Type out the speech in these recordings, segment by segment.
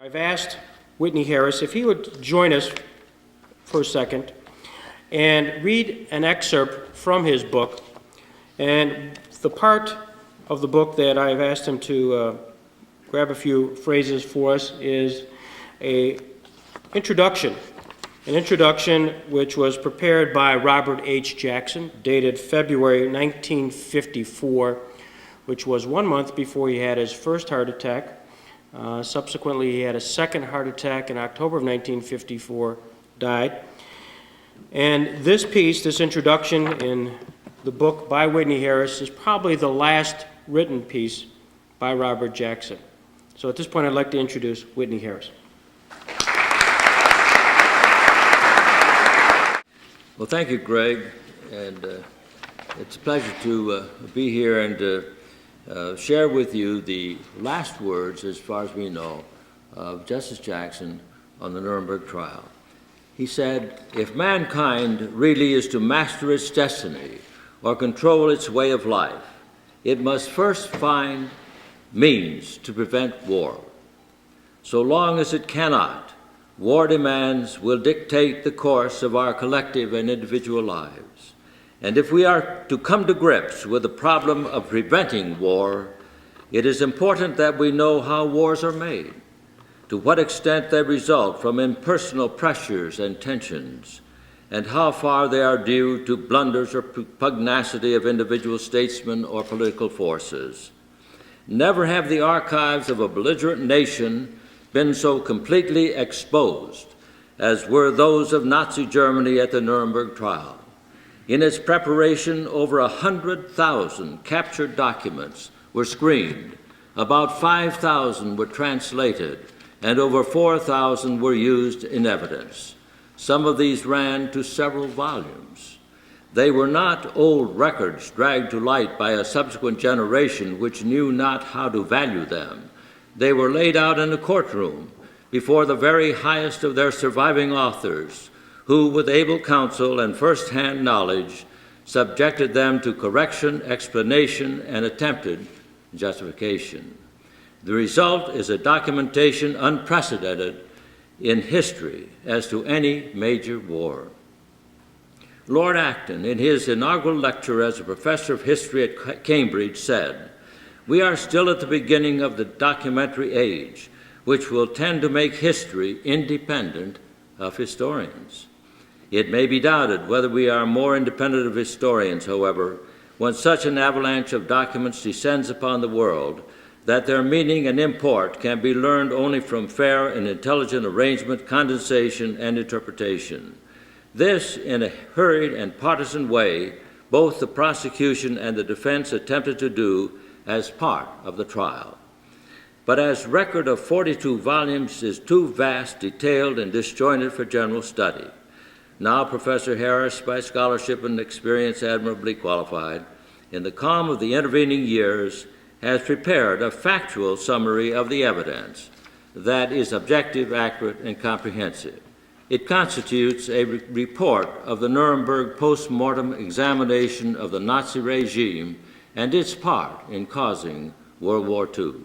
I've asked Whitney Harris if he would join us for a second and read an excerpt from his book. And the part of the book that I've asked him to grab a few phrases for us is an introduction which was prepared by Robert H. Jackson, dated February 1954, which was 1 month before he had his first heart attack. Subsequently, he had a second heart attack in October of 1954, died. And this piece, this introduction in the book by Whitney Harris, is probably the last written piece by Robert Jackson. So at this point, I'd like to introduce Whitney Harris. Well, thank you, Greg, and it's a pleasure to be here and share with you the last words, as far as we know, of Justice Jackson on the Nuremberg trial. He said, "If mankind really is to master its destiny or control its way of life, it must first find means to prevent war. So long as it cannot, war demands will dictate the course of our collective and individual lives. And if we are to come to grips with the problem of preventing war, it is important that we know how wars are made, to what extent they result from impersonal pressures and tensions, and how far they are due to blunders or pugnacity of individual statesmen or political forces. Never have the archives of a belligerent nation been so completely exposed as were those of Nazi Germany at the Nuremberg trial. In its preparation, over 100,000 captured documents were screened, about 5,000 were translated, and over 4,000 were used in evidence. Some of these ran to several volumes. They were not old records dragged to light by a subsequent generation which knew not how to value them. They were laid out in a courtroom before the very highest of their surviving authors, who, with able counsel and first-hand knowledge, subjected them to correction, explanation, and attempted justification. The result is a documentation unprecedented in history as to any major war. Lord Acton, in his inaugural lecture as a professor of history at Cambridge, said, "We are still at the beginning of the documentary age, which will tend to make history independent of historians." It may be doubted whether we are more independent of historians, however, when such an avalanche of documents descends upon the world, that their meaning and import can be learned only from fair and intelligent arrangement, condensation, and interpretation. This, in a hurried and partisan way, both the prosecution and the defense attempted to do as part of the trial. But as record of 42 volumes is too vast, detailed, and disjointed for general study. Now Professor Harris, by scholarship and experience admirably qualified, in the calm of the intervening years, has prepared a factual summary of the evidence that is objective, accurate, and comprehensive. It constitutes a report of the Nuremberg post-mortem examination of the Nazi regime and its part in causing World War II.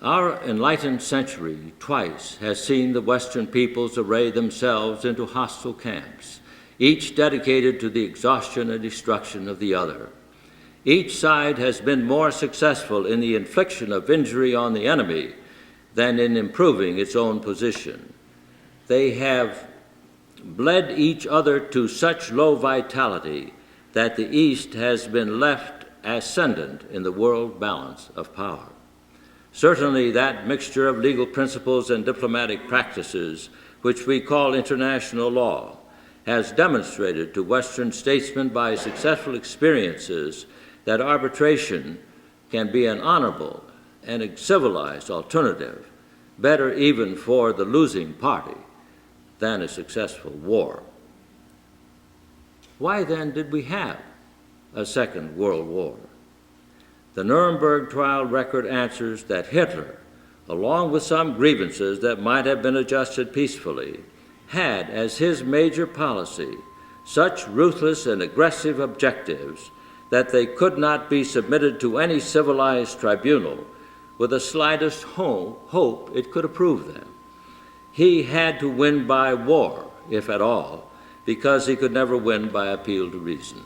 Our enlightened century twice has seen the Western peoples array themselves into hostile camps, each dedicated to the exhaustion and destruction of the other. Each side has been more successful in the infliction of injury on the enemy than in improving its own position. They have bled each other to such low vitality that the East has been left ascendant in the world balance of power. Certainly that mixture of legal principles and diplomatic practices, which we call international law, has demonstrated to Western statesmen by successful experiences that arbitration can be an honorable and a civilized alternative, better even for the losing party than a successful war. Why then did we have a Second World War? The Nuremberg trial record answers that Hitler, along with some grievances that might have been adjusted peacefully, had as his major policy such ruthless and aggressive objectives that they could not be submitted to any civilized tribunal with the slightest hope it could approve them. He had to win by war, if at all, because he could never win by appeal to reason.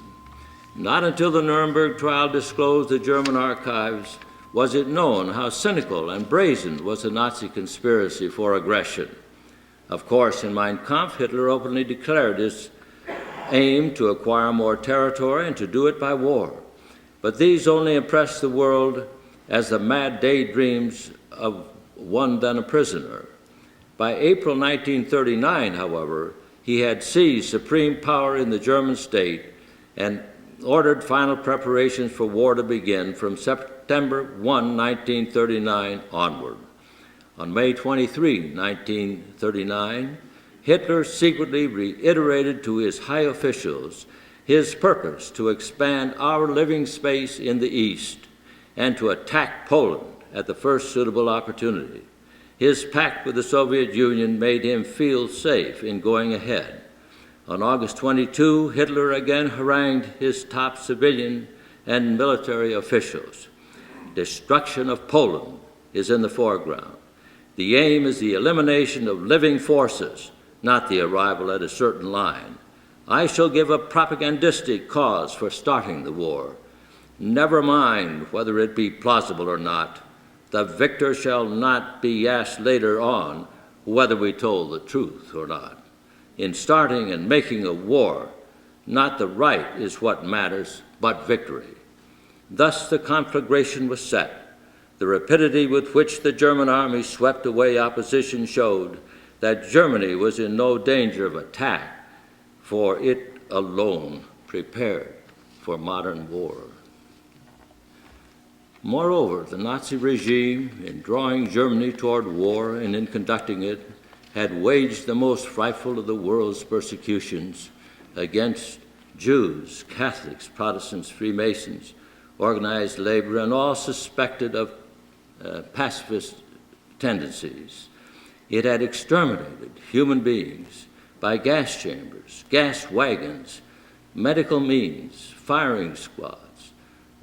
Not until the Nuremberg trial disclosed the German archives was it known how cynical and brazen was the Nazi conspiracy for aggression. Of course, in Mein Kampf, Hitler openly declared his aim to acquire more territory and to do it by war. But these only impressed the world as the mad daydreams of one then a prisoner. By April 1939, however, he had seized supreme power in the German state and ordered final preparations for war to begin from September 1, 1939 onward. On May 23, 1939, Hitler secretly reiterated to his high officials his purpose to expand our living space in the East and to attack Poland at the first suitable opportunity. His pact with the Soviet Union made him feel safe in going ahead. On August 22, Hitler again harangued his top civilian and military officials. Destruction of Poland is in the foreground. The aim is the elimination of living forces, not the arrival at a certain line. I shall give a propagandistic cause for starting the war. Never mind whether it be plausible or not. The victor shall not be asked later on whether we told the truth or not. In starting and making a war, not the right is what matters, but victory. Thus the conflagration was set. The rapidity with which the German army swept away opposition showed that Germany was in no danger of attack, for it alone prepared for modern war. Moreover, the Nazi regime, in drawing Germany toward war and in conducting it, had waged the most frightful of the world's persecutions against Jews, Catholics, Protestants, Freemasons, organized labor, and all suspected of pacifist tendencies. It had exterminated human beings by gas chambers, gas wagons, medical means, firing squads,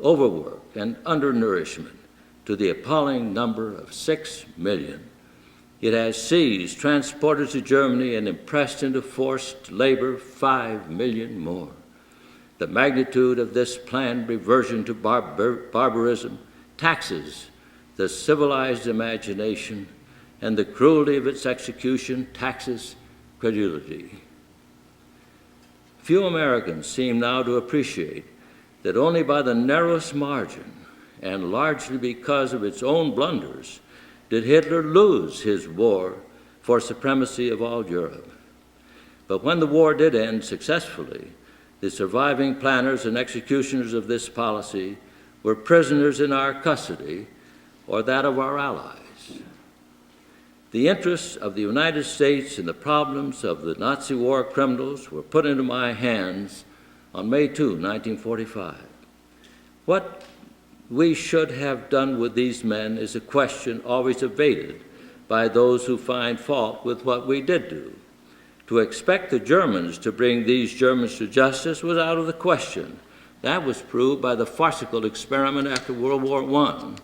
overwork, and undernourishment to the appalling number of 6 million. It has seized, transported to Germany, and impressed into forced labor 5 million more. The magnitude of this planned reversion to barbarism taxes the civilized imagination, and the cruelty of its execution taxes credulity. Few Americans seem now to appreciate that only by the narrowest margin, and largely because of its own blunders, did Hitler lose his war for supremacy of all Europe. But when the war did end successfully, the surviving planners and executioners of this policy were prisoners in our custody or that of our allies. The interests of the United States and the problems of the Nazi war criminals were put into my hands on May 2, 1945. What we should have done with these men is a question always evaded by those who find fault with what we did do. To expect the Germans to bring these Germans to justice was out of the question. That was proved by the farcical experiment after World War I.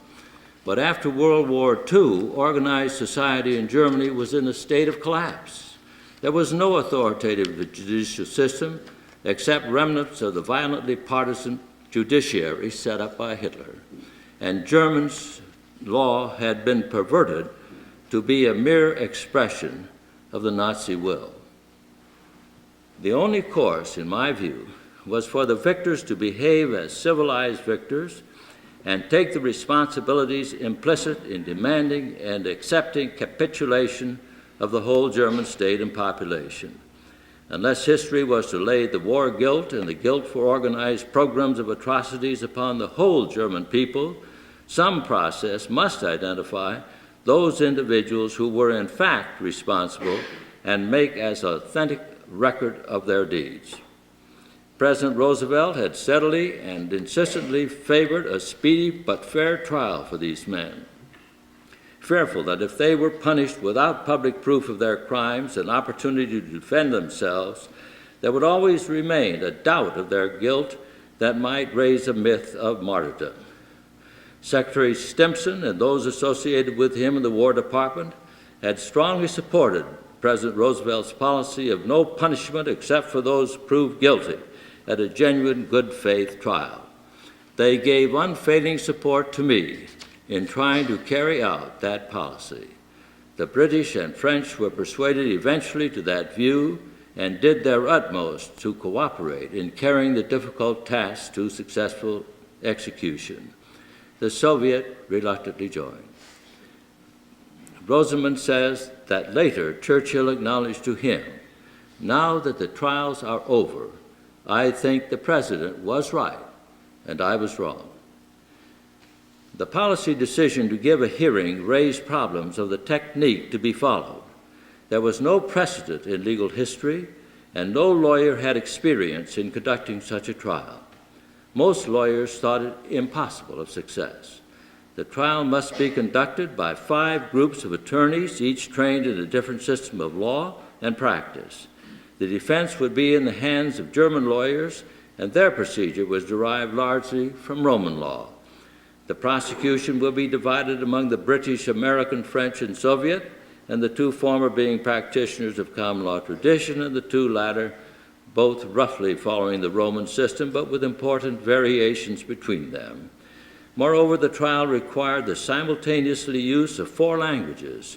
But after World War II, organized society in Germany was in a state of collapse. There was no authoritative judicial system except remnants of the violently partisan judiciary set up by Hitler. And Germany's law had been perverted to be a mere expression of the Nazi will. The only course, in my view, was for the victors to behave as civilized victors and take the responsibilities implicit in demanding and accepting capitulation of the whole German state and population. Unless history was to lay the war guilt and the guilt for organized programs of atrocities upon the whole German people, some process must identify those individuals who were in fact responsible and make as authentic record of their deeds. President Roosevelt had steadily and insistently favored a speedy but fair trial for these men, fearful that if they were punished without public proof of their crimes and opportunity to defend themselves, there would always remain a doubt of their guilt that might raise a myth of martyrdom. Secretary Stimson and those associated with him in the War Department had strongly supported President Roosevelt's policy of no punishment except for those proved guilty at a genuine good faith trial. They gave unfailing support to me in trying to carry out that policy. The British and French were persuaded eventually to that view and did their utmost to cooperate in carrying the difficult task to successful execution. The Soviet reluctantly joined. Rosamond says that later Churchill acknowledged to him, "Now that the trials are over, I think the President was right and I was wrong." The policy decision to give a hearing raised problems of the technique to be followed. There was no precedent in legal history, and no lawyer had experience in conducting such a trial. Most lawyers thought it impossible of success. The trial must be conducted by 5 groups of attorneys, each trained in a different system of law and practice. The defense would be in the hands of German lawyers, and their procedure was derived largely from Roman law. The prosecution will be divided among the British, American, French, and Soviet, and the 2 former being practitioners of common law tradition, and the 2 latter both roughly following the Roman system, but with important variations between them. Moreover, the trial required the simultaneous use of 4 languages,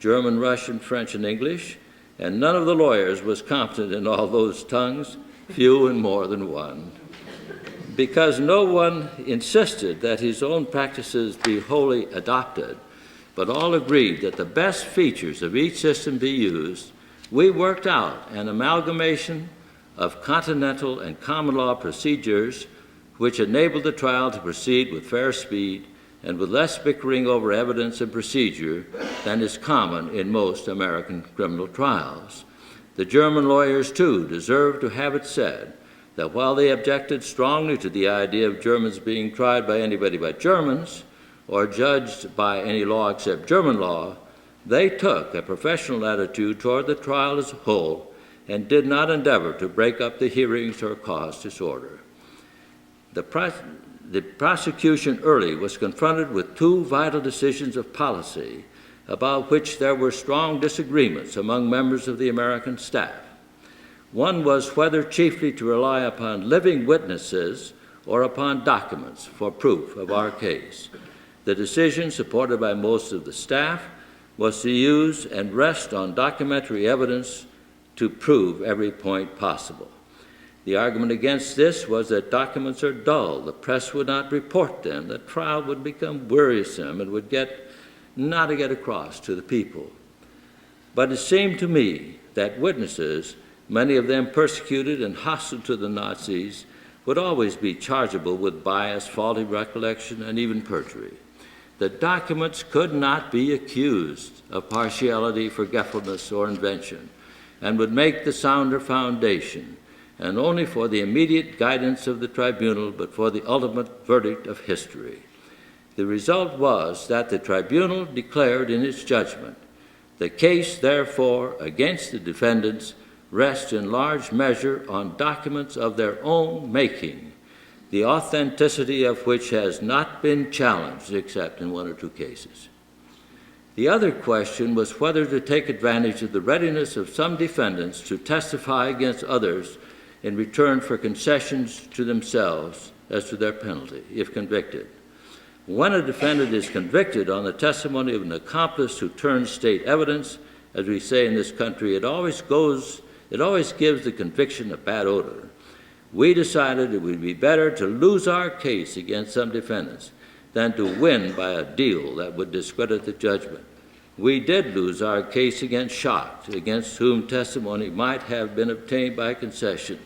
German, Russian, French, and English, and none of the lawyers was competent in all those tongues, few in more than one. Because no one insisted that his own practices be wholly adopted, but all agreed that the best features of each system be used, we worked out an amalgamation of continental and common law procedures which enabled the trial to proceed with fair speed and with less bickering over evidence and procedure than is common in most American criminal trials. The German lawyers, too, deserve to have it said that while they objected strongly to the idea of Germans being tried by anybody but Germans or judged by any law except German law, they took a professional attitude toward the trial as a whole and did not endeavor to break up the hearings or cause disorder. The prosecution early was confronted with 2 vital decisions of policy about which there were strong disagreements among members of the American staff. One was whether chiefly to rely upon living witnesses or upon documents for proof of our case. The decision, supported by most of the staff, was to use and rest on documentary evidence to prove every point possible. The argument against this was that documents are dull, the press would not report them, the trial would become wearisome and would not get across to the people. But it seemed to me that witnesses, many of them persecuted and hostile to the Nazis, would always be chargeable with bias, faulty recollection, and even perjury. The documents could not be accused of partiality, forgetfulness, or invention, and would make the sounder foundation, and only for the immediate guidance of the tribunal, but for the ultimate verdict of history. The result was that the tribunal declared in its judgment, "The case, therefore, against the defendants rests in large measure on documents of their own making, the authenticity of which has not been challenged except in 1 or 2 cases." The other question was whether to take advantage of the readiness of some defendants to testify against others in return for concessions to themselves as to their penalty, if convicted. When a defendant is convicted on the testimony of an accomplice who turns state evidence, as we say in this country, it always gives the conviction a bad odor. We decided it would be better to lose our case against some defendants than to win by a deal that would discredit the judgment. We did lose our case against Schacht, against whom testimony might have been obtained by concession,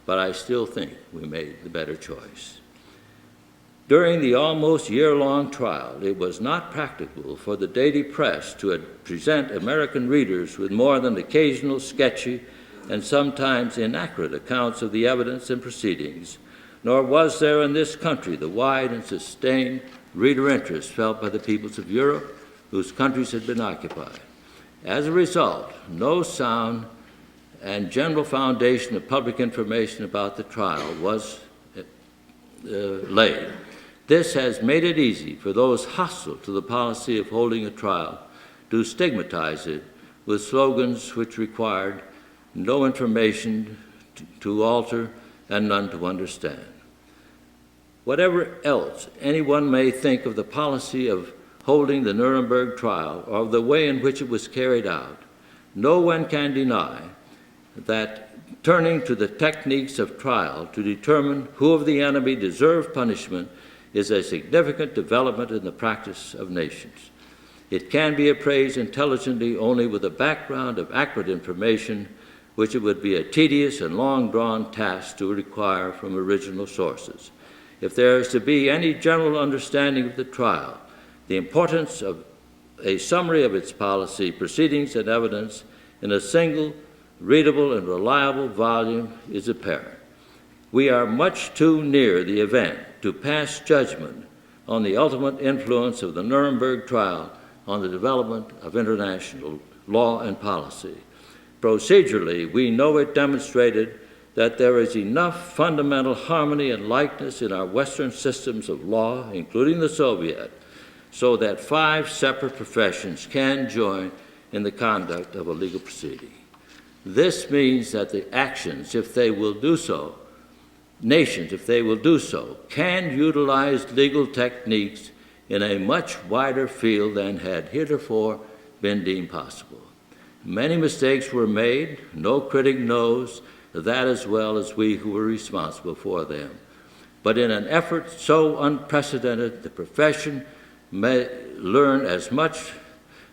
but I still think we made the better choice. During the almost year-long trial, it was not practicable for the daily press to present American readers with more than occasional sketchy and sometimes inaccurate accounts of the evidence and proceedings, nor was there in this country the wide and sustained reader interest felt by the peoples of Europe whose countries had been occupied. As a result, no sound and general foundation of public information about the trial was laid. This has made it easy for those hostile to the policy of holding a trial to stigmatize it with slogans which required no information to alter and none to understand. Whatever else anyone may think of the policy of holding the Nuremberg trial or of the way in which it was carried out, no one can deny that turning to the techniques of trial to determine who of the enemy deserved punishment is a significant development in the practice of nations. It can be appraised intelligently only with a background of accurate information, which it would be a tedious and long-drawn task to require from original sources. If there is to be any general understanding of the trial, the importance of a summary of its policy, proceedings, and evidence in a single, readable, and reliable volume is apparent. We are much too near the event to pass judgment on the ultimate influence of the Nuremberg trial on the development of international law and policy. Procedurally, we know it demonstrated that there is enough fundamental harmony and likeness in our Western systems of law, including the Soviet, so that 5 separate professions can join in the conduct of a legal proceeding. This means that the actions, if they will do so, nations, if they will do so, can utilize legal techniques in a much wider field than had heretofore been deemed possible. Many mistakes were made. No critic knows that as well as we who were responsible for them. But in an effort so unprecedented, the profession may learn as much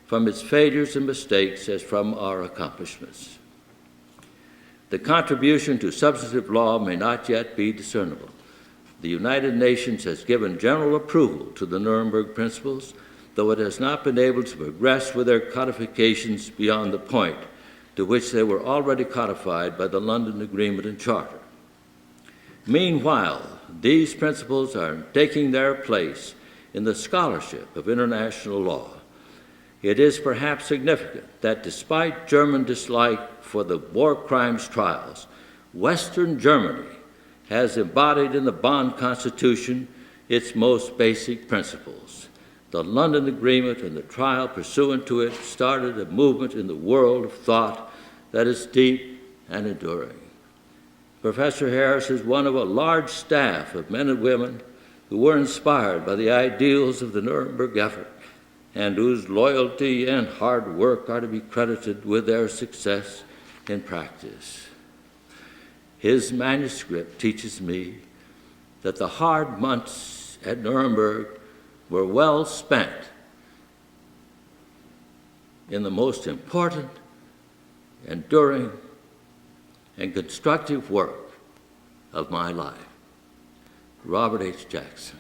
from its failures and mistakes as from our accomplishments. The contribution to substantive law may not yet be discernible. The United Nations has given general approval to the Nuremberg principles, though it has not been able to progress with their codifications beyond the point to which they were already codified by the London Agreement and Charter. Meanwhile, these principles are taking their place in the scholarship of international law. It is perhaps significant that despite German dislike for the war crimes trials, Western Germany has embodied in the Bonn Constitution its most basic principles. The London Agreement and the trial pursuant to it started a movement in the world of thought that is deep and enduring. Professor Harris is one of a large staff of men and women who were inspired by the ideals of the Nuremberg effort and whose loyalty and hard work are to be credited with their success in practice. His manuscript teaches me that the hard months at Nuremberg were well spent in the most important, enduring, and constructive work of my life. Robert H. Jackson.